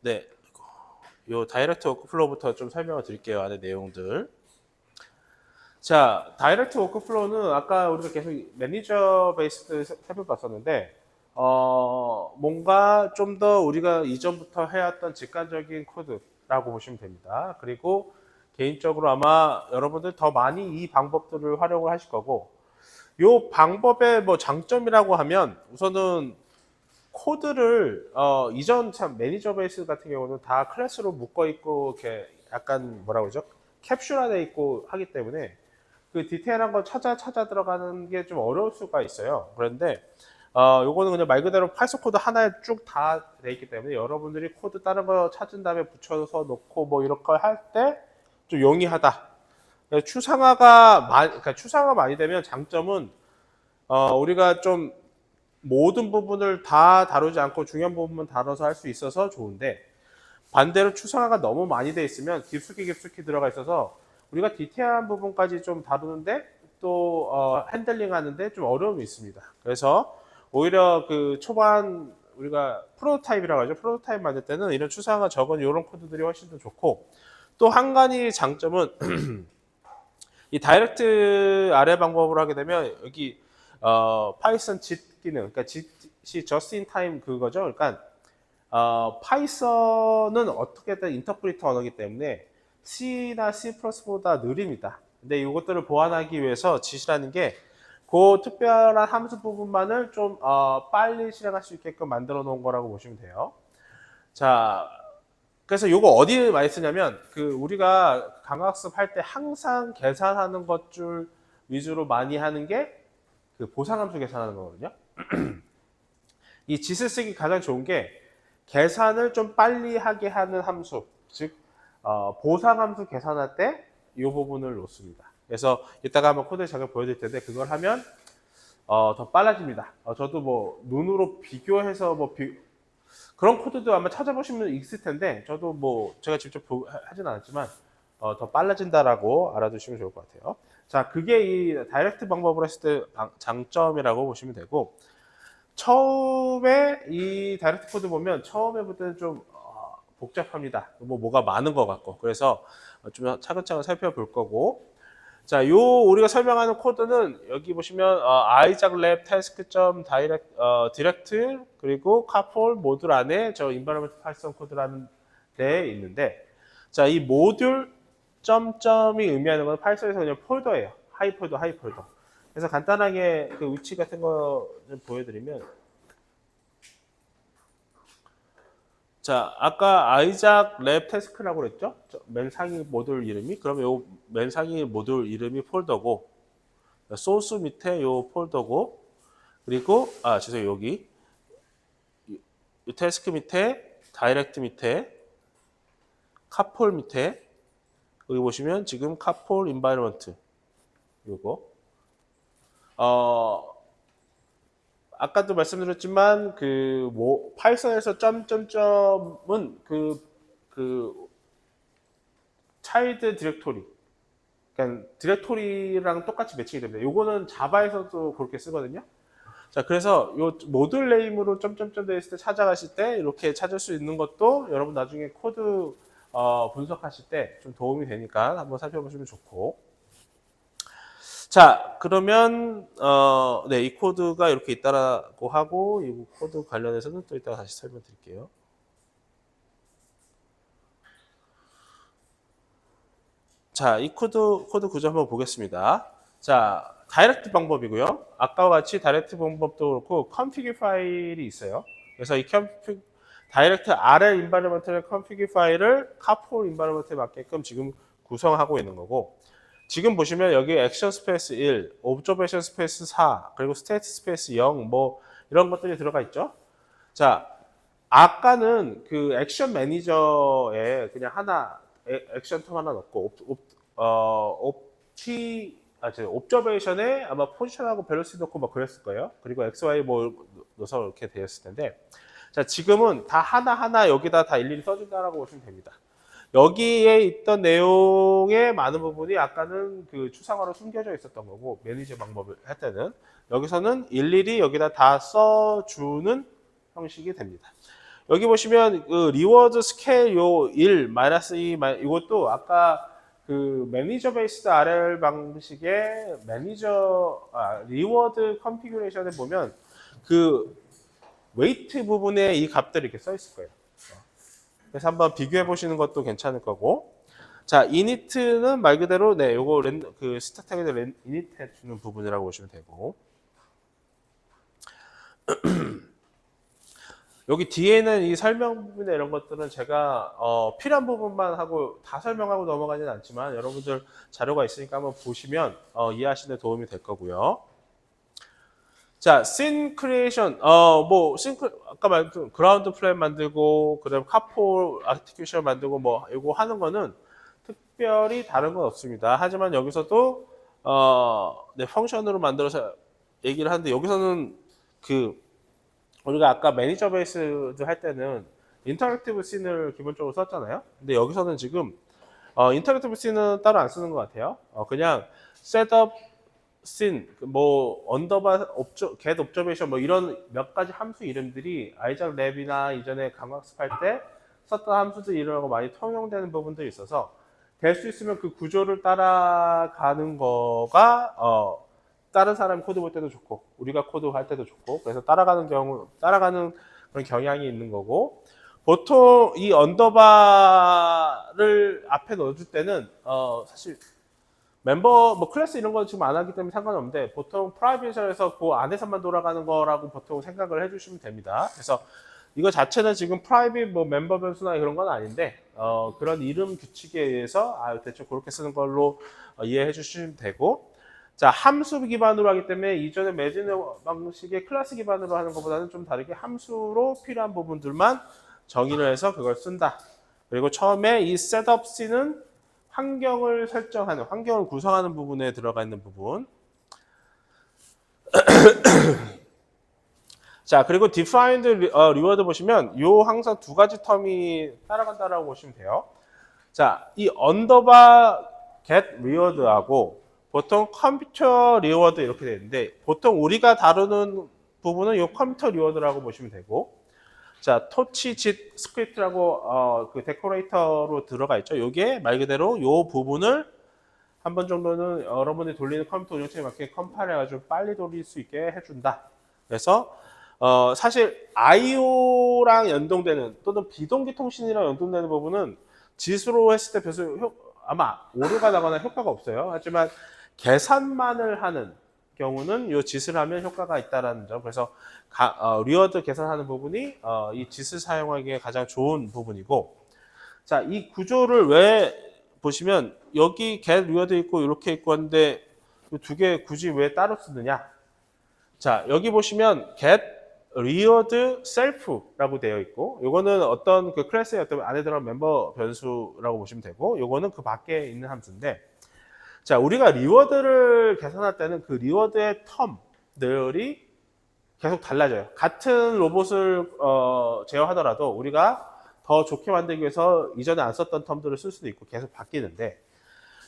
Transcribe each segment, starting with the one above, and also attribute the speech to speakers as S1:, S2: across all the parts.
S1: 네. 요 다이렉트 워크플로우부터 좀 설명을 드릴게요. 안에 내용들. 자, 다이렉트 워크플로우는 아까 우리가 계속 매니저 베이스드 살펴봤었는데, 뭔가 좀 더 우리가 이전부터 해왔던 직관적인 코드라고 보시면 됩니다. 그리고 개인적으로 아마 여러분들 더 많이 이 방법들을 활용을 하실 거고, 요 방법의 뭐 장점이라고 하면 우선은 코드를 이전 참 매니저 베이스 같은 경우는 다 클래스로 묶어 있고 이렇게 약간 뭐라 그러죠? 캡슐화돼 있고 하기 때문에 그 디테일한 거 찾아 들어가는 게 좀 어려울 수가 있어요. 그런데 요거는 그냥 말 그대로 파이썬 코드 하나에 쭉 다 돼 있기 때문에 여러분들이 코드 다른 거 찾은 다음에 붙여서 놓고 뭐 이렇게 할 때 좀 용이하다. 그러니까 추상화가 많이 되면 장점은 우리가 좀 모든 부분을 다 다루지 않고 중요한 부분만 다뤄서 할 수 있어서 좋은데, 반대로 추상화가 너무 많이 돼 있으면 깊숙이 들어가 있어서 우리가 디테일한 부분까지 좀 다루는데 또 핸들링 하는데 좀 어려움이 있습니다. 그래서 오히려 그 초반 우리가 프로토타입이라고 하죠. 프로토타입 만들 때는 이런 추상화 적은 이런 코드들이 훨씬 더 좋고, 또 한 가지 장점은 이 다이렉트 아래 방법으로 하게 되면 여기 파이썬 JIT 기능, 그러니까 JIT이 just in time 그거죠. 그러니까 파이썬은 어떻게든 인터프리터 언어이기 때문에 C나 C++보다 느립니다. 근데 이것들을 보완하기 위해서 JIT이라는 게 그 특별한 함수 부분만을 좀 빨리 실행할 수 있게끔 만들어 놓은 거라고 보시면 돼요. 자, 그래서 이거 어디에 많이 쓰냐면 그 우리가 강학습 할 때 항상 계산하는 것줄 위주로 많이 하는 게 그 보상함수 계산하는 거거든요. 이 짓을 쓰기 가장 좋은 게 계산을 좀 빨리 하게 하는 함수, 즉 보상함수 계산할 때 이 부분을 놓습니다. 그래서 이따가 한번 코드 잠깐 보여드릴 텐데 그걸 하면 더 빨라집니다. 저도 뭐 눈으로 비교해서 그런 코드도 아마 찾아보시면 있을 텐데 저도 뭐 제가 직접 하진 않았지만 더 빨라진다라고 알아두시면 좋을 것 같아요. 자, 그게 이 다이렉트 방법으로 했을 때 장점이라고 보시면 되고, 처음에 이 다이렉트 코드 보면 처음에부터는 좀 복잡합니다. 뭐가 많은 것 같고. 그래서 좀 차근차근 살펴볼 거고. 자, 요 우리가 설명하는 코드는 여기 보시면 아이작 랩 태스크.점 디렉트 그리고 카폴 모듈 안에 저 인바이러먼트 파이썬 코드라는 데 있는데, 자, 이 모듈 점점이 의미하는 건 파이썬에서 그냥 폴더예요. 하이폴더. 그래서 간단하게 그 위치 같은 거 좀 보여드리면, 자, 아까 아이작 랩 태스크라고 그랬죠? 맨 상위 모듈 이름이. 그러면 요 맨 상위 모듈 이름이 폴더고, 소스 밑에 요 폴더고, 그리고 죄송해요. 여기 이 태스크 밑에 다이렉트 밑에 카폴 밑에 여기 보시면 지금 카폴 인바이러먼트 요거 아까도 말씀드렸지만 그 파이썬에서 점점점은 그 차일드 디렉토리, 그러니까 디렉토리랑 똑같이 매칭이 됩니다. 요거는 자바에서도 그렇게 쓰거든요. 자, 그래서 요 모듈 네임으로 점점점 되어 있을 때 찾아가실 때 이렇게 찾을 수 있는 것도 여러분 나중에 코드 분석하실 때 좀 도움이 되니까 한번 살펴보시면 좋고. 자, 그러면 네, 이 코드가 이렇게 있다라고 하고 이 코드 관련해서는 또 이따가 다시 설명드릴게요. 자, 이 코드 구조 한번 보겠습니다. 자, 다이렉트 방법이고요. 아까와 같이 다이렉트 방법도 그렇고 config 파일이 있어요. 그래서 이 다이렉트 RL 인바이러먼트의 config 파일을 카폴 인바이러먼트에 맞게끔 지금 구성하고 있는 거고, 지금 보시면 여기 액션 스페이스 1, 옵저베이션 스페이스 4, 그리고 스테이트 스페이스 0, 뭐 이런 것들이 들어가 있죠. 자, 아까는 그 액션 매니저에 그냥 액션 텀 하나 넣고 옵저베이션에 아마 포지션하고 벨로시티 넣고 막 그랬을 거예요. 그리고 XY 뭐 넣어서 이렇게 되었을 텐데, 자, 지금은 다 하나하나 여기다 다 일일이 써준다라고 보시면 됩니다. 여기에 있던 내용의 많은 부분이 아까는 그 추상화로 숨겨져 있었던 거고, 매니저 방법을 할 때는 여기서는 일일이 여기다 다 써주는 형식이 됩니다. 여기 보시면 그 리워드 스케일 요 1, 마이너스 2, 이것도 아까 그 매니저 베이스드 RL 방식의 리워드 컨피규레이션에 보면 그 웨이트 부분에 이 값들이 이렇게 써 있을 거예요. 그래서 한번 비교해 보시는 것도 괜찮을 거고. 자, 이니트는 말 그대로 네, 요거 그 스타트에서 이니트 해 주는 부분이라고 보시면 되고. 여기 뒤에는 이 설명 부분에 이런 것들은 제가 필요한 부분만 하고 다 설명하고 넘어가지는 않지만 여러분들 자료가 있으니까 한번 보시면 이해하시는 데 도움이 될 거고요. 자, 씬 크리에이션, 아까 말했던 그라운드 플랜 만들고, 그다음 카포 아티큐션 만들고, 뭐, 이거 하는 거는 특별히 다른 건 없습니다. 하지만 여기서도, 네, 펑션으로 만들어서 얘기를 하는데, 여기서는 우리가 아까 매니저 베이스드 할 때는 인터랙티브 씬을 기본적으로 썼잖아요. 근데 여기서는 지금, 인터랙티브 씬은 따로 안 쓰는 것 같아요. 그냥 셋업, 씬, 뭐 언더바 get observation 뭐 이런 몇 가지 함수 이름들이 아이작 랩이나 이전에 강학습 할 때 썼던 함수들 이름하고 많이 통용되는 부분들이 있어서 될 수 있으면 그 구조를 따라가는 거가 다른 사람 코드 볼 때도 좋고 우리가 코드 할 때도 좋고 그래서 따라가는 그런 경향이 있는 거고 보통 이 언더바를 앞에 넣어줄 때는 사실 멤버 뭐 클래스 이런 거 지금 안 하기 때문에 상관없는데 보통 프라이빗에서 그 안에서만 돌아가는 거라고 보통 생각을 해주시면 됩니다. 그래서 이거 자체는 지금 프라이빗 뭐 멤버 변수나 그런 건 아닌데 그런 이름 규칙에 의해서 대충 그렇게 쓰는 걸로 이해해 주시면 되고 자 함수 기반으로 하기 때문에 이전에 매진 방식의 클래스 기반으로 하는 것보다는 좀 다르게 함수로 필요한 부분들만 정의를 해서 그걸 쓴다. 그리고 처음에 이 셋업 C는 환경을 설정하는, 환경을 구성하는 부분에 들어가 있는 부분. 자, 그리고 defined reward 보시면 요 항상 두 가지 텀이 따라간다라고 보시면 돼요. 자, 이 언더바 get reward하고 보통 컴퓨터 reward 이렇게 되는데 보통 우리가 다루는 부분은 요 컴퓨터 reward라고 보시면 되고 자, 토치 짓 스크립트라고 그 데코레이터로 들어가 있죠. 요게 말 그대로 요 부분을 한 번 정도는 여러분이 돌리는 컴퓨터 운영체에 맞게 컴파일 해가지고 빨리 돌릴 수 있게 해준다. 그래서 사실 I/O랑 연동되는 또는 비동기 통신이랑 연동되는 부분은 짓으로 했을 때 별로 아마 오류가 나거나 효과가 없어요. 하지만 계산만을 하는 경우는 이 짓을 하면 효과가 있다라는 점. 그래서 리워드 계산하는 부분이 이 짓을 사용하기에 가장 좋은 부분이고, 자, 이 구조를 왜 보시면 여기 get 리워드 있고 이렇게 있고 한데 이 두 개 굳이 왜 따로 쓰느냐? 자, 여기 보시면 get reward self라고 되어 있고, 요거는 어떤 그 클래스의 어떤 안에 들어간 멤버 변수라고 보시면 되고, 요거는 그 밖에 있는 함수인데. 자, 우리가 리워드를 계산할 때는 그 리워드의 텀들이 계속 달라져요. 같은 로봇을 제어하더라도 우리가 더 좋게 만들기 위해서 이전에 안 썼던 텀들을 쓸 수도 있고 계속 바뀌는데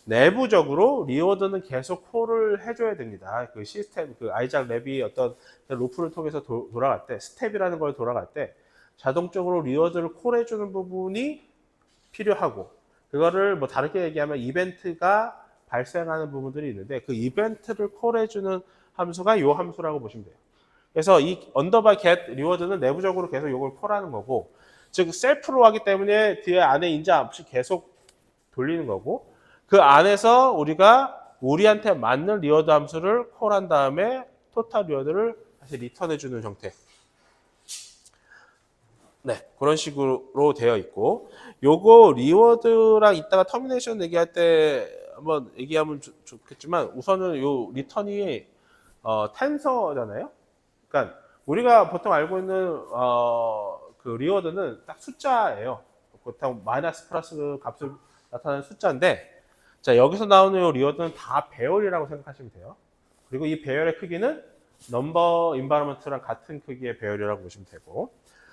S1: 내부적으로 리워드는 계속 콜을 해줘야 됩니다. 그 시스템, 그 아이작 랩이 어떤 루프를 통해서 돌아갈 때, 스텝이라는 걸 돌아갈 때 자동적으로 리워드를 콜해주는 부분이 필요하고 그거를 뭐 다르게 얘기하면 이벤트가 발생하는 부분들이 있는데 그 이벤트를 콜해주는 함수가 이 함수라고 보시면 돼요. 그래서 이 언더바 get 리워드는 내부적으로 계속 이걸 콜하는 거고 즉 셀프로 하기 때문에 뒤에 안에 인자 없이 계속 돌리는 거고 그 안에서 우리가 우리한테 맞는 리워드 함수를 콜한 다음에 토탈 리워드를 다시 리턴해 주는 형태. 네, 그런 식으로 되어 있고 요거 리워드랑 이따가 터미네이션 얘기할 때 한번 얘기하면 좋겠지만 우선은 요 리턴이 텐서잖아요. 그러니까 우리가 보통 알고 있는 그 리워드는 딱 숫자예요. 보통 마이너스 플러스 값을 나타내는 숫자인데 자 여기서 나오는 요 리워드는 다 배열이라고 생각하시면 돼요. 그리고 이 배열의 크기는 넘버 인바이러먼트랑 같은 크기의 배열이라고 보시면 되고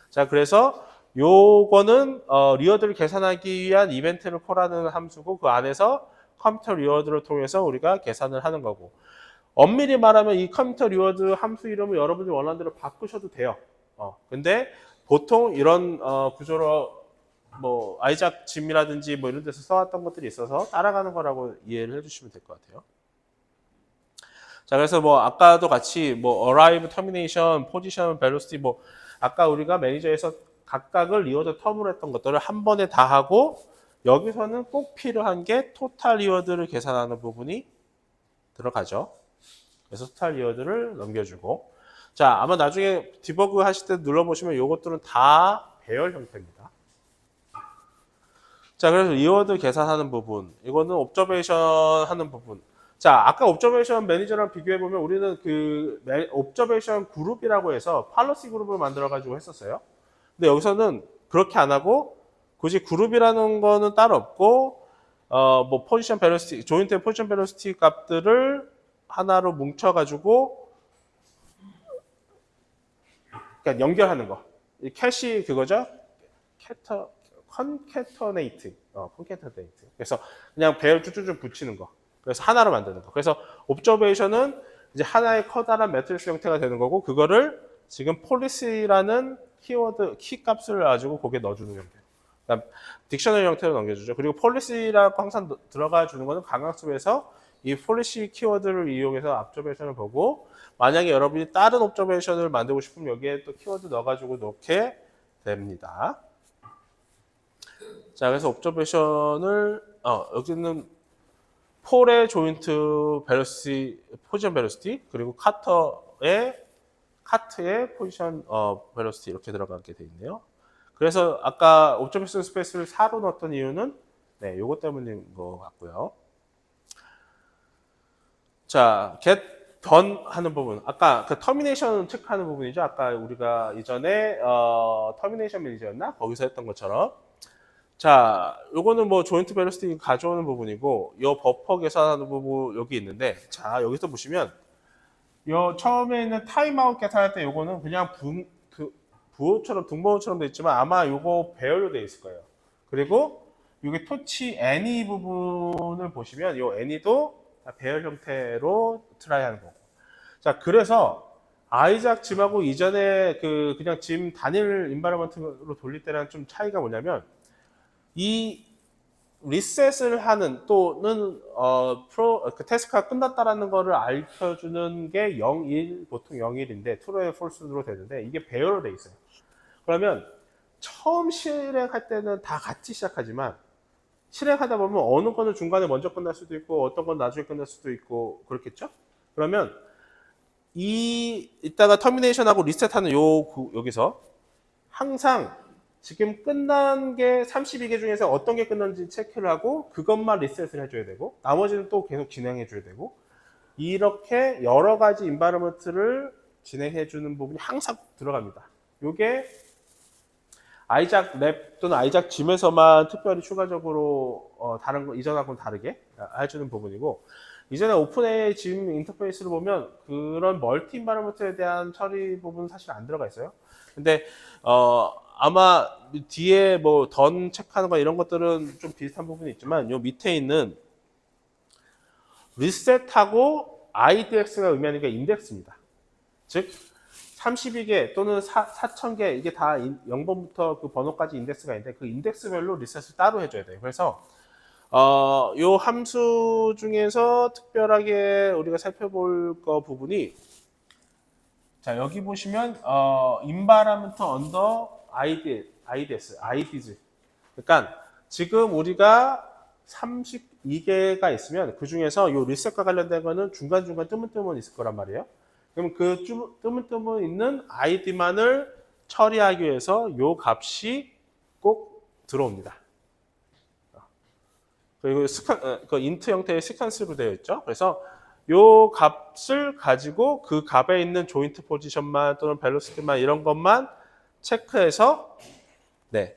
S1: 자 그래서 요거는 리워드를 계산하기 위한 이벤트를 콜하는 함수고 그 안에서 컴퓨터 리워드를 통해서 우리가 계산을 하는 거고 엄밀히 말하면 이 컴퓨터 리워드 함수 이름을 여러분이 원하는 대로 바꾸셔도 돼요. 근데 보통 이런 구조로 뭐 아이작 짐이라든지 뭐 이런 데서 써왔던 것들이 있어서 따라가는 거라고 이해를 해주시면 될 것 같아요. 자, 그래서 뭐 아까도 같이 뭐 arrive, termination, position, velocity 뭐 아까 우리가 매니저에서 각각을 리워드 텀으로 했던 것들을 한 번에 다 하고 여기서는 꼭 필요한 게 토탈 리워드를 계산하는 부분이 들어가죠. 그래서 토탈 리워드를 넘겨주고 자, 아마 나중에 디버그 하실 때 눌러보시면 이것들은 다 배열 형태입니다. 자, 그래서 리워드 계산하는 부분 이거는 옵저베이션 하는 부분 자, 아까 옵저베이션 매니저랑 비교해보면 우리는 그 옵저베이션 그룹이라고 해서 팔러시 그룹을 만들어가지고 했었어요. 근데 여기서는 그렇게 안 하고 굳이 그룹이라는 거는 따로 없고 뭐 포지션 벨로시티, 조인트 포지션 벨로시티 값들을 하나로 뭉쳐가지고 그러니까 연결하는 거. 이 캐시 그거죠? 컨캐터네이트. 그래서 그냥 배열 쭉쭉쭉 붙이는 거. 그래서 하나로 만드는 거. 그래서 옵저베이션은 이제 하나의 커다란 매트리스 형태가 되는 거고 그거를 지금 폴리시라는 키워드 키 값을 가지고 거기에 넣어주는 형태. 그다음 딕셔너리 형태로 넘겨주죠. 그리고 폴리시라고 항상 들어가 주는 거는 강학습에서 이 폴리시 키워드를 이용해서 옵저베이션을 보고 만약에 여러분이 다른 옵저베이션을 만들고 싶으면 여기에 또 키워드 넣어가지고 놓게 됩니다. 자, 그래서 옵저베이션을 여기는 폴의 조인트 벨로시티, 포지션 벨로시티, 그리고 카트의 포지션 벨로시티 이렇게 들어가게 돼 있네요. 그래서 아까 옵저베이션 스페이스를 4로 넣었던 이유는 네, 요거 때문인 것 같고요. 자, get done 하는 부분. 아까 그 터미네이션 체크하는 부분이죠. 아까 우리가 이전에 터미네이션 매니저였나? 거기서 했던 것처럼. 자, 요거는 뭐 조인트 벨로시티 가져오는 부분이고 요 버퍼 계산하는 부분 여기 있는데 자, 여기서 보시면 요 처음에 있는 타임아웃 계산할 때 요거는 그냥 부호처럼 등번호처럼 돼 있지만 아마 요거 배열로 돼 있을 거예요. 그리고 여기 토치 any 부분을 보시면 요 any도 배열 형태로 트라이 하는 거고. 자, 그래서 아이작 짐하고 이전에 그냥 짐 단일 인바이러먼트로 돌릴 때랑 좀 차이가 뭐냐면 이 리셋을 하는 또는 그 태스크가 끝났다라는 거를 알려주는 게 0, 1, 보통 0, 1인데 true에 false로 되는데 이게 배열로 돼 있어요. 그러면 처음 실행할 때는 다 같이 시작하지만 실행하다 보면 어느 거는 중간에 먼저 끝날 수도 있고 어떤 건 나중에 끝날 수도 있고 그렇겠죠? 그러면 이따가 터미네이션하고 리셋하는 여기서 항상 지금 끝난 게 32개 중에서 어떤 게 끝났는지 체크를 하고 그것만 리셋을 해줘야 되고 나머지는 또 계속 진행해줘야 되고 이렇게 여러 가지 인바이러먼트를 진행해주는 부분이 항상 들어갑니다. 이게 아이작 랩 또는 아이작 짐에서만 특별히 추가적으로 다른 거 이전하고는 다르게 해주는 부분이고 이전에 오픈AI 짐 인터페이스를 보면 그런 멀티 인바이러먼트에 대한 처리 부분은 사실 안 들어가 있어요. 근데 아마 뒤에 뭐 던 체크하는 거 이런 것들은 좀 비슷한 부분이 있지만 요 밑에 있는 리셋하고 IDX가 의미하는 게 인덱스입니다. 즉 32개 또는 4,000개 이게 다 0번부터 그 번호까지 인덱스가 있는데 그 인덱스별로 리셋을 따로 해줘야 돼요. 그래서 요 함수 중에서 특별하게 우리가 살펴볼 거 부분이 자 여기 보시면 environment under IDs 그러니까 지금 우리가 32개가 있으면 그 중에서 요 리셋과 관련된 거는 중간중간 뜨문뜨문 있을 거란 말이에요. 그럼 그 뜨문뜨문 있는 아이디만을 처리하기 위해서 요 값이 꼭 들어옵니다. 그리고 그 인트 형태의 시퀀스로 되어 있죠. 그래서 요 값을 가지고 그 값에 있는 조인트 포지션만 또는 벨로시티만 이런 것만 체크해서 네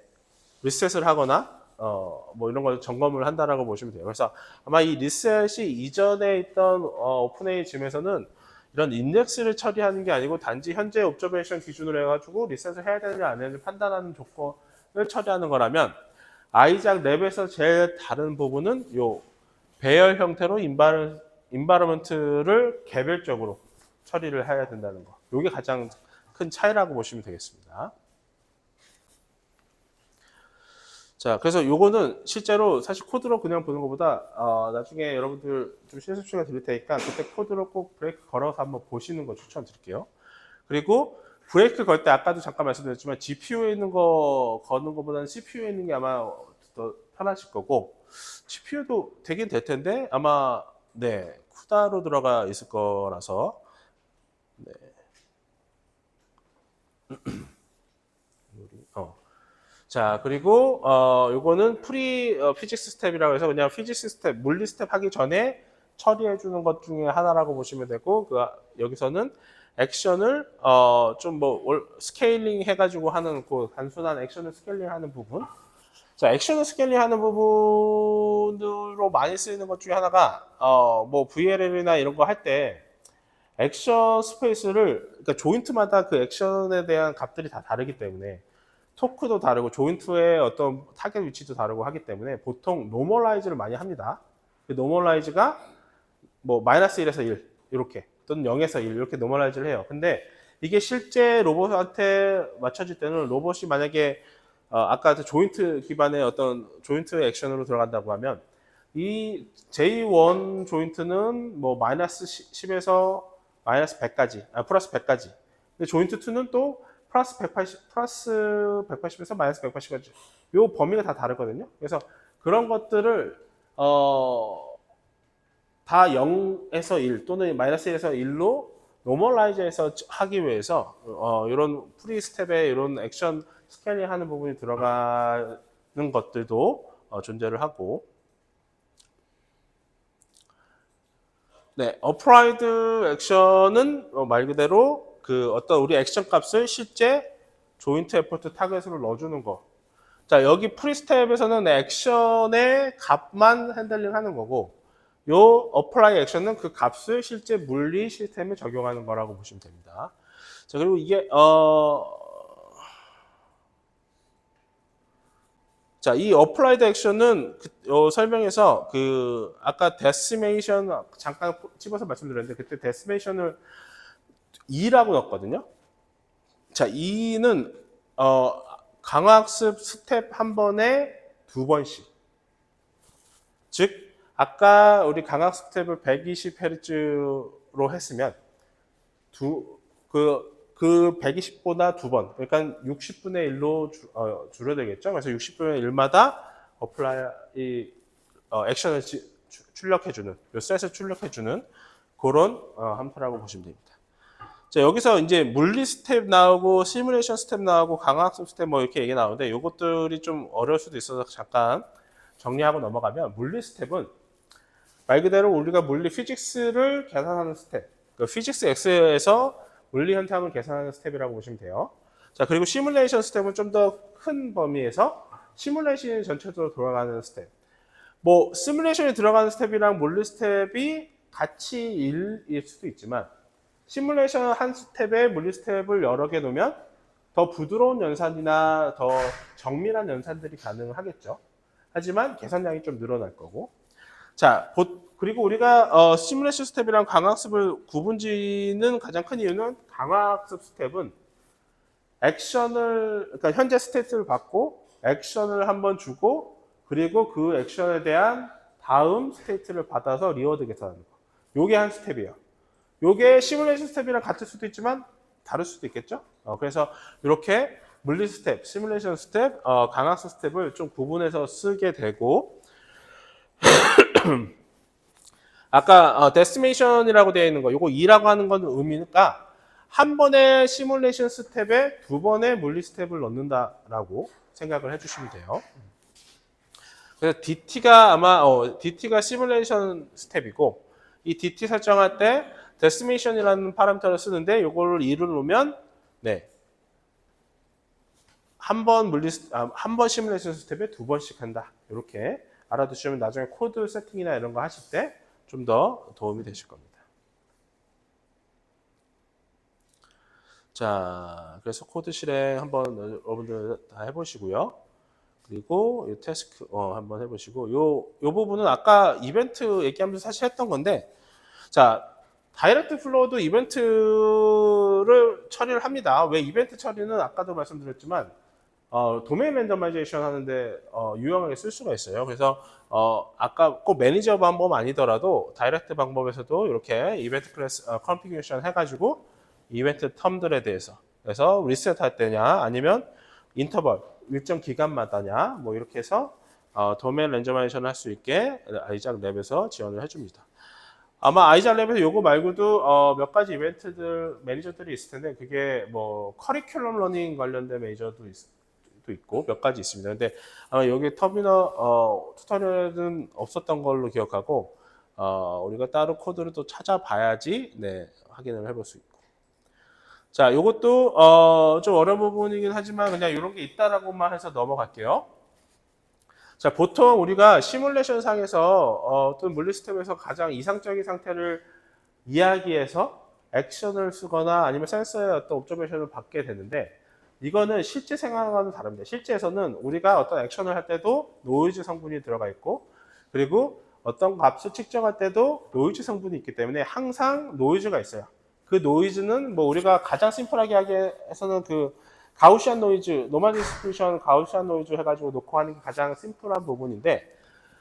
S1: 리셋을 하거나 뭐 이런 걸 점검을 한다라고 보시면 돼요. 그래서 아마 이 리셋이 이전에 있던 오픈AI 짐에서는 이런 인덱스를 처리하는 게 아니고 단지 현재 옵저베이션 기준으로 해가지고 리셋을 해야 되느냐 안 해야 되느냐 판단하는 조건을 처리하는 거라면 아이작 랩에서 제일 다른 부분은 요 배열 형태로 인바이러먼트를 개별적으로 처리를 해야 된다는 거. 이게 가장 큰 차이라고 보시면 되겠습니다. 자, 그래서 요거는 실제로 사실 코드로 그냥 보는 것보다 나중에 여러분들 좀 실습 시간 드릴 테니까 그때 코드로 꼭 브레이크 걸어서 한번 보시는 거 추천드릴게요. 그리고 브레이크 걸 때 아까도 잠깐 말씀드렸지만 GPU에 있는 거 거는 것보다는 CPU에 있는 게 아마 더 편하실 거고 GPU도 되긴 될 텐데 아마 네 쿠다로 들어가 있을 거라서 네. 자, 그리고 요거는 프리 피직스 스텝이라고 해서 그냥 피직스 스텝, 물리 스텝 하기 전에 처리해 주는 것 중에 하나라고 보시면 되고 여기서는 액션을 좀 뭐 스케일링 해 가지고 하는 그 단순한 액션을 스케일링 하는 부분. 자, 액션을 스케일링 하는 부분으로 많이 쓰이는 것 중에 하나가 뭐 VLL이나 이런 거 할 때 액션 스페이스를 그러니까 조인트마다 그 액션에 대한 값들이 다 다르기 때문에 토크도 다르고 조인트의 어떤 타겟 위치도 다르고 하기 때문에 보통 노멀라이즈를 많이 합니다. 그 노멀라이즈가 뭐 마이너스 1에서 1 이렇게 또는 0에서 1 이렇게 노멀라이즈를 해요. 근데 이게 실제 로봇한테 맞춰질 때는 로봇이 만약에 아까 조인트 기반의 어떤 조인트 액션으로 들어간다고 하면 이 J1 조인트는 뭐 마이너스 10에서 마이너스 100까지, 플러스 100까지. 근데 조인트 2는 또 플러스 180에서 마이너스 180까지. 요 범위가 다 다르거든요. 그래서 그런 것들을, 다 0에서 1 또는 마이너스 1에서 1로 노멀라이즈해서 하기 위해서, 이런 프리 스텝에 이런 액션 스캐닝 하는 부분이 들어가는 것들도 존재를 하고, 네, 어플라이드 액션은 말 그대로 그 어떤 우리 액션 값을 실제 조인트 에포트 타겟으로 넣어주는 거. 자, 여기 프리스텝에서는 액션의 값만 핸들링 하는 거고, 요 어플라이 액션은 그 값을 실제 물리 시스템에 적용하는 거라고 보시면 됩니다. 자, 그리고 이게 자, 이 어플라이드 액션은 설명에서 그 아까 데시메이션 잠깐 집어서 말씀드렸는데 그때 데시메이션을 2라고 넣었거든요. 자, 2는 강화학습 스텝 한 번에 2번씩. 즉 아까 우리 강화학습 스텝을 120Hz로 했으면 그 120보다 2번, 그러니까 60분의 1로 줄여되겠죠. 그래서 60분의 1마다 어플라이 액션을 출력해주는, 요 셋을 출력해주는 그런 함수라고 보시면 됩니다. 자, 여기서 이제 물리 스텝 나오고 시뮬레이션 스텝 나오고 강화학습 스텝 뭐 이렇게 얘기 나오는데 이것들이 좀 어려울 수도 있어서 잠깐 정리하고 넘어가면 물리 스텝은 말 그대로 우리가 물리 피직스를 계산하는 스텝, 그 피직스 X에서 물리 현상을 계산하는 스텝이라고 보시면 돼요. 자, 그리고 시뮬레이션 스텝은 좀 더 큰 범위에서 시뮬레이션이 전체적으로 돌아가는 스텝. 뭐 시뮬레이션이 들어가는 스텝이랑 물리 스텝이 같이 1일 수도 있지만 시뮬레이션 한 스텝에 물리 스텝을 여러 개 놓으면 더 부드러운 연산이나 더 정밀한 연산들이 가능하겠죠. 하지만 계산량이 좀 늘어날 거고. 자, 그리고 우리가 시뮬레이션 스텝이랑 강화학습을 구분짓는 가장 큰 이유는 강화학습 스텝은 액션을, 그러니까 현재 스테이트를 받고 액션을 한번 주고 그리고 그 액션에 대한 다음 스테이트를 받아서 리워드 계산하는 거. 요게 한 스텝이에요. 요게 시뮬레이션 스텝이랑 같을 수도 있지만 다를 수도 있겠죠. 그래서 이렇게 물리 스텝, 시뮬레이션 스텝, 강학습 스텝을 좀 구분해서 쓰게 되고 아까 데스티네이션이라고 되어 있는 거, 요거 2라고 하는 건 의미니까 한 번의 시뮬레이션 스텝에 두 번의 물리 스텝을 넣는다라고 생각을 해주시면 돼요. 그래서 DT가 아마 DT가 시뮬레이션 스텝이고 이 DT 설정할 때 데스티네이션이라는 파라미터를 쓰는데 요거를 2를 놓으면 네. 한 번 시뮬레이션 스텝에 두 번씩 한다. 이렇게 알아두시면 나중에 코드 세팅이나 이런 거 하실 때 좀 더 도움이 되실 겁니다. 자, 그래서 코드 실행 한번 여러분들 다 해보시고요. 그리고 이 태스크 한번 해보시고 요 부분은 아까 이벤트 얘기하면서 사실 했던 건데 자, 다이렉트 플로우도 이벤트를 처리를 합니다. 왜 이벤트 처리는 아까도 말씀드렸지만 도메인 랜더마이제이션 하는데 유용하게 쓸 수가 있어요. 그래서 아까 꼭 매니저 방법 아니더라도 다이렉트 방법에서도 이렇게 이벤트 클래스 컨피규레이션 해가지고 이벤트 텀들에 대해서 그래서 리셋 할 때냐 아니면 인터벌 일정 기간마다냐 뭐 이렇게 해서 도메인 랜더마이제이션 할 수 있게 아이작 랩에서 지원을 해줍니다. 아마 아이작 랩에서 요거 말고도 몇 가지 이벤트들 매니저들이 있을 텐데 그게 뭐 커리큘럼 러닝 관련된 매니저도 있고 몇 가지 있습니다. 근데 아마 여기 터미널 튜토리얼은 없었던 걸로 기억하고 우리가 따로 코드를 또 찾아봐야지 네, 확인을 해볼 수 있고. 자, 요것도 좀 어려운 부분이긴 하지만 그냥 이런 게 있다라고만 해서 넘어갈게요. 자, 보통 우리가 시뮬레이션 상에서 어떤 물리 시스템에서 가장 이상적인 상태를 이야기해서 액션을 쓰거나 아니면 센서의 어떤 옵저베이션을 받게 되는데 이거는 실제 생활과는 다릅니다. 실제에서는 우리가 어떤 액션을 할 때도 노이즈 성분이 들어가 있고 그리고 어떤 값을 측정할 때도 노이즈 성분이 있기 때문에 항상 노이즈가 있어요. 그 노이즈는 뭐 우리가 가장 심플하게 하기 위해서는 그 가우시안 노이즈, 노멀 디스트리뷰션 가우시안 노이즈 해가지고 놓고 하는 게 가장 심플한 부분인데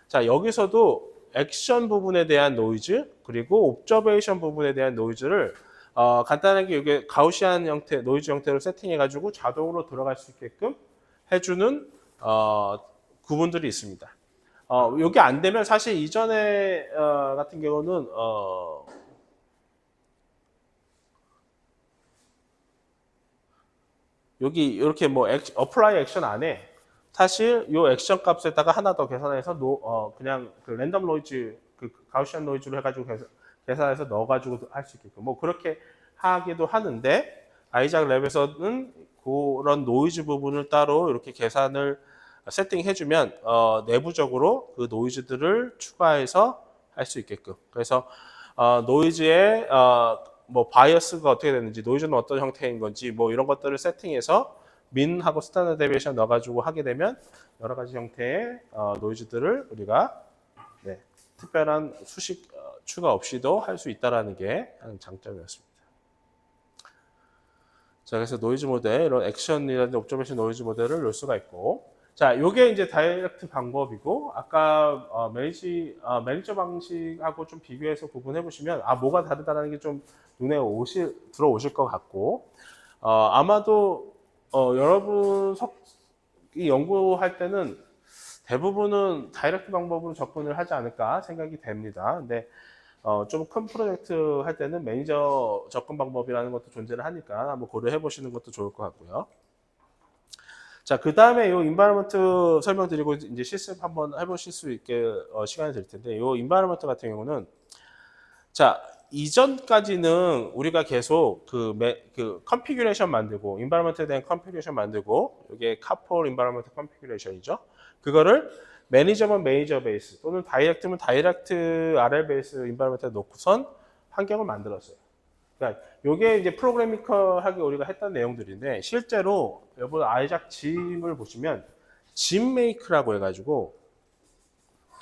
S1: 자 여기서도 액션 부분에 대한 노이즈 그리고 옵저베이션 부분에 대한 노이즈를 간단하게 이게 가우시안 형태, 노이즈 형태로 세팅해가지고 자동으로 들어갈 수 있게끔 해주는 구분들이 있습니다. 이게 안 되면 사실 이전에 같은 경우는 여기 이렇게 뭐 어플라이 액션 안에 사실 이 액션 값에다가 하나 더 계산해서 그냥 그 랜덤 노이즈 그 가우시안 노이즈로 해가지고 계산해서 넣어가지고 할 수 있게끔 뭐 그렇게 하기도 하는데 아이작 랩에서는 그런 노이즈 부분을 따로 이렇게 계산을 세팅해주면 내부적으로 그 노이즈들을 추가해서 할 수 있게끔 그래서 노이즈의 뭐 바이어스가 어떻게 되는지 노이즈는 어떤 형태인 건지 뭐 이런 것들을 세팅해서 민하고 스탠다드 데비에이션 넣어가지고 하게 되면 여러 가지 형태의 노이즈들을 우리가 네, 특별한 수식 추가 없이도 할 수 있다라는 게 장점이었습니다. 자, 그래서 노이즈 모델, 이런 액션이라든지 옵저베이션 노이즈 모델을 넣을 수가 있고, 자, 요게 이제 다이렉트 방법이고, 아까 매니저 방식하고 좀 비교해서 구분해 보시면, 뭐가 다르다는 게 좀 눈에 들어오실 것 같고, 아마도 여러분 이 연구할 때는 대부분은 다이렉트 방법으로 접근을 하지 않을까 생각이 됩니다. 근데 좀 큰 프로젝트 할 때는 매니저 접근 방법이라는 것도 존재를 하니까 한번 고려해 보시는 것도 좋을 것 같고요. 자, 그 다음에 이 인바이러먼트 설명드리고 이제 실습 한번 해보실 수 있게 시간이 될 텐데, 이 인바이러먼트 같은 경우는 자, 이전까지는 우리가 계속 그 컨피규레이션 만들고, 인바이러먼트에 대한 컨피규레이션 만들고, 이게 카폴 인바이러먼트 컨피규레이션이죠. 그거를 매니저면 매니저 베이스 또는 다이렉트면 다이렉트 RL 베이스 인바이러먼트에 놓고선 환경을 만들었어요. 그러니까 이게 이제 프로그래미컬하게 우리가 했던 내용들인데 실제로 여러분 아이작 짐을 보시면 짐 메이크라고 해가지고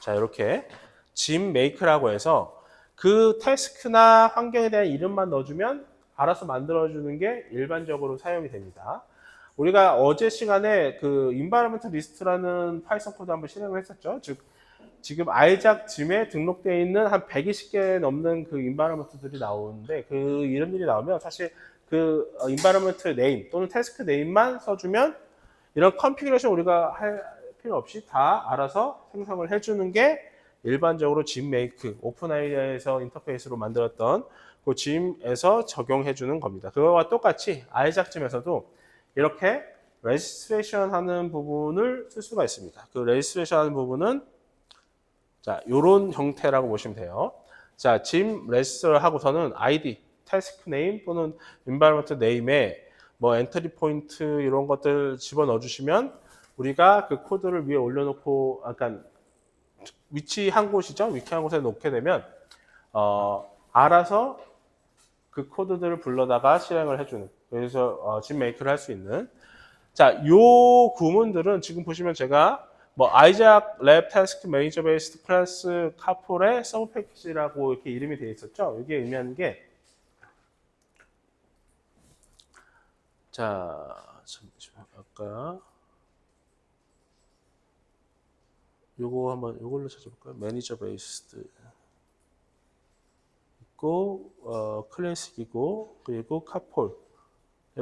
S1: 자 이렇게 짐 메이크라고 해서 그 태스크나 환경에 대한 이름만 넣어주면 알아서 만들어주는 게 일반적으로 사용이 됩니다. 우리가 어제 시간에 그 environment list라는 파이썬 코드 한번 실행을 했었죠. 즉 지금 아이작 짐에 등록되어 있는 한 120개 넘는 그 environment들이 나오는데 그 이름들이 나오면 사실 그 environment name 또는 task name만 써주면 이런 컨피그레이션 우리가 할 필요 없이 다 알아서 생성을 해주는 게 일반적으로 짐 메이크 오픈AI에서 인터페이스로 만들었던 그 짐에서 적용해주는 겁니다. 그거와 똑같이 아이작 짐에서도 이렇게 레지스트레이션 하는 부분을 쓸 수가 있습니다. 그 레지스트레이션 하는 부분은 자, 요런 형태라고 보시면 돼요. 자, 짐 레지스터 하고서는 ID, task name 또는 environment name에 뭐 엔트리 포인트 이런 것들 집어넣어 주시면 우리가 그 코드를 위에 올려놓고 약간 위치한 곳이죠. 위치한 곳에 놓게 되면 알아서 그 코드들을 불러다가 실행을 해주는 그래서 짐 메이크를 할 수 있는 자, 요 구문들은 지금 보시면 제가 뭐 아이작 랩 태스크 매니저 베이스드 클래스 카폴의 서브 패키지라고 이렇게 이름이 되어 있었죠. 이게 의미하는 게 자, 잠시만 아까 요거 한번 요걸로 찾아볼까요? 매니저 베이스드 있고 클래식이고 그리고 카폴에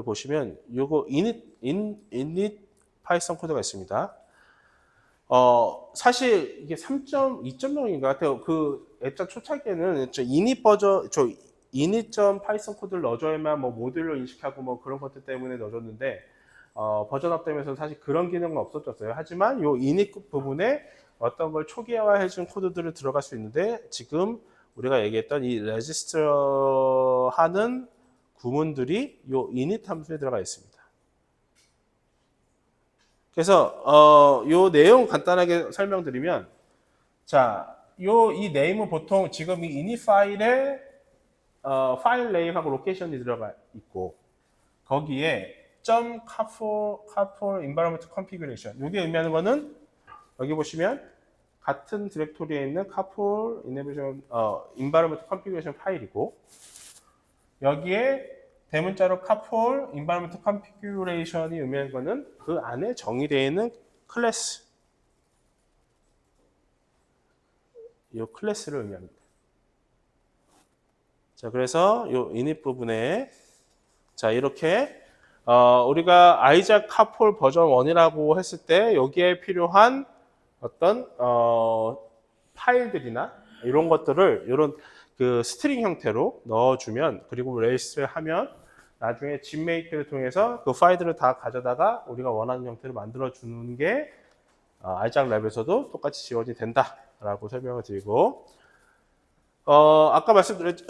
S1: 보시면 요거 init 파이썬 코드가 있습니다. 사실 이게 3.2.0인가 같아요. 그 앱자 초창기에는 저 init.python 코드를 넣어줘야만 뭐 모듈로 인식하고 뭐 그런 것들 때문에 넣어줬는데 버전업 되면서 사실 그런 기능은 없어졌어요. 하지만 요 init 부분에 어떤 걸 초기화해준 코드들을 들어갈 수 있는데 지금 우리가 얘기했던 이 레지스터 하는 구문들이 요 init 함수에 들어가 있습니다. 그래서 요 내용 간단하게 설명드리면 자, 이 네임은 보통 지금 이 init 파일에 파일 네임하고 로케이션이 들어가 있고 거기에 .carfor environment configuration 이게 의미하는 거는 여기 보시면 같은 디렉토리에 있는 carfor environment configuration 파일이고 여기에 대문자로 carfor environment configuration이 의미하는 거는 그 안에 정의되어 있는 클래스 이 클래스를 의미합니다. 자, 그래서 이 init 부분에 자 이렇게 우리가 아이작 카폴 버전 1이라고 했을 때 여기에 필요한 어떤 파일들이나 이런 것들을 이런 그 스트링 형태로 넣어주면 그리고 레이스를 하면 나중에 짚메이크를 통해서 그 파일들을 다 가져다가 우리가 원하는 형태로 만들어 주는 게 아이작 랩에서도 똑같이 지원이 된다라고 설명을 드리고 아까 말씀드렸죠.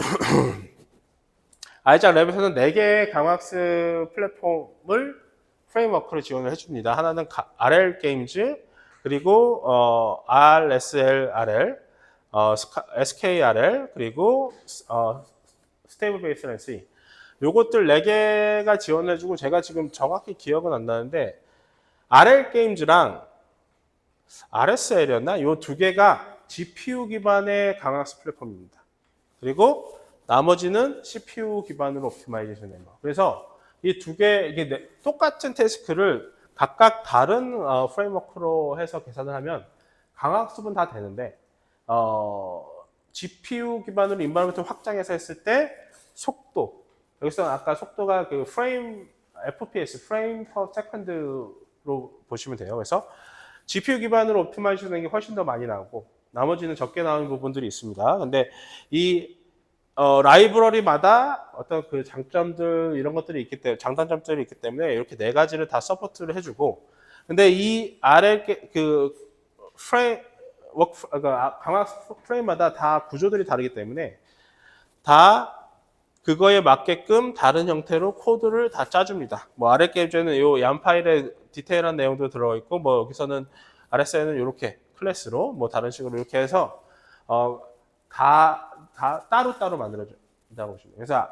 S1: 아이작 랩에서는 4개의 강학습 플랫폼을 프레임워크를 지원을 해줍니다. 하나는 RL 게임즈, 그리고 RSLRL, SKRL, 그리고 스테이블 베이스 랜스. 요것들 4개가 지원을 해주고 제가 지금 정확히 기억은 안 나는데 RL 게임즈랑 RSL이었나? 요 2개가 GPU 기반의 강학습 플랫폼입니다. 그리고 나머지는 CPU 기반으로 옵티마이제이션 된 거. 그래서 이 2개, 이게 똑같은 태스크를 각각 다른 프레임워크로 해서 계산을 하면 강학습은 다 되는데, GPU 기반으로 인바이러먼트를 확장해서 했을 때 속도, 여기서 아까 속도가 그 FPS, 프레임 퍼 세컨드로 보시면 돼요. 그래서 GPU 기반으로 옵티마이제이션 된 게 훨씬 더 많이 나오고, 나머지는 적게 나오는 부분들이 있습니다. 근데 이 라이브러리마다 어떤 그 장점들 이런 것들이 있기 때문에 장단점들이 있기 때문에 이렇게 4가지를 다 서포트를 해주고 근데 이 아래 그 프레임 강학 프레임마다 다 구조들이 다르기 때문에 다 그거에 맞게끔 다른 형태로 코드를 다 짜줍니다. 뭐 아래 게임즈는 요 얀 파일에 디테일한 내용도 들어가 있고 뭐 여기서는 RS에는 이렇게 클래스로 뭐 다른 식으로 이렇게 해서 다 따로따로 만들어진다고 보시면 그래서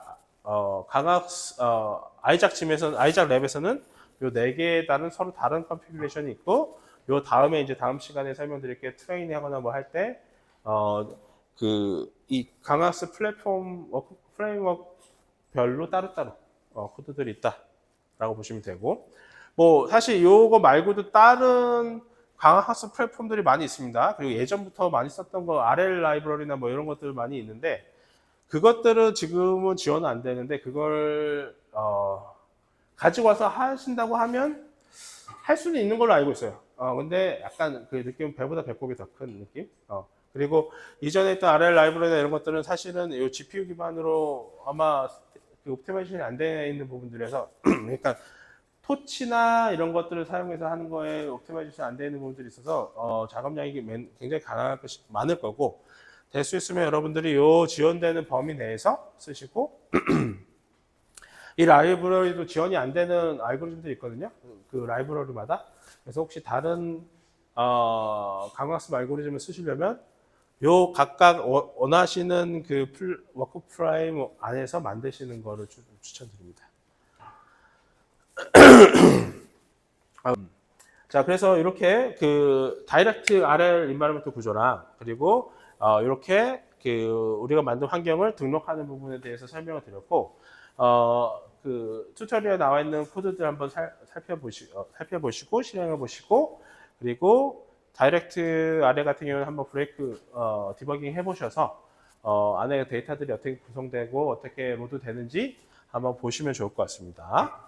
S1: 아이작 랩에서는 요 4개에 따른 서로 다른 컨피그레이션이 있고 요 다음에 이제 다음 시간에 설명드릴게 트레이닝 하거나 뭐 할 때 이 강학습 플랫폼 프레임워크별로 따로따로 코드들이 있다라고 보시면 되고 뭐 사실 요거 말고도 다른 강학습 플랫폼들이 많이 있습니다. 그리고 예전부터 많이 썼던 거 RL 라이브러리나 뭐 이런 것들 많이 있는데 그것들은 지금은 지원은 안 되는데 그걸 가지고 와서 하신다고 하면 할 수는 있는 걸로 알고 있어요. 근데 약간 그 느낌은 배보다 배꼽이 더 큰 느낌. 그리고 이전에 있던 RL 라이브러리나 이런 것들은 사실은 이 GPU 기반으로 아마 그 옵티마이제이션이 안 되어 있는 부분들에서 그러니까 토치나 이런 것들을 사용해서 하는 거에 옵티마이제이션 안 되는 부분들이 있어서 작업량이 굉장히 많을 거고 될 수 있으면 여러분들이 요 지원되는 범위 내에서 쓰시고 이 라이브러리도 지원이 안 되는 알고리즘들이 있거든요. 그 라이브러리마다. 그래서 혹시 다른 강학습 알고리즘을 쓰시려면 요 각각 원하시는 그 워크 프레임 안에서 만드시는 거를 추천드립니다. 자, 그래서 이렇게 그 다이렉트 RL 인바이러먼트 구조랑 그리고 이렇게 그 우리가 만든 환경을 등록하는 부분에 대해서 설명을 드렸고 그 튜토리얼에 나와 있는 코드들 한번 살펴보시고 실행해 보시고 그리고 다이렉트 아래 같은 경우는 한번 브레이크 디버깅 해보셔서 안에 데이터들이 어떻게 구성되고 어떻게 로드 되는지 한번 보시면 좋을 것 같습니다.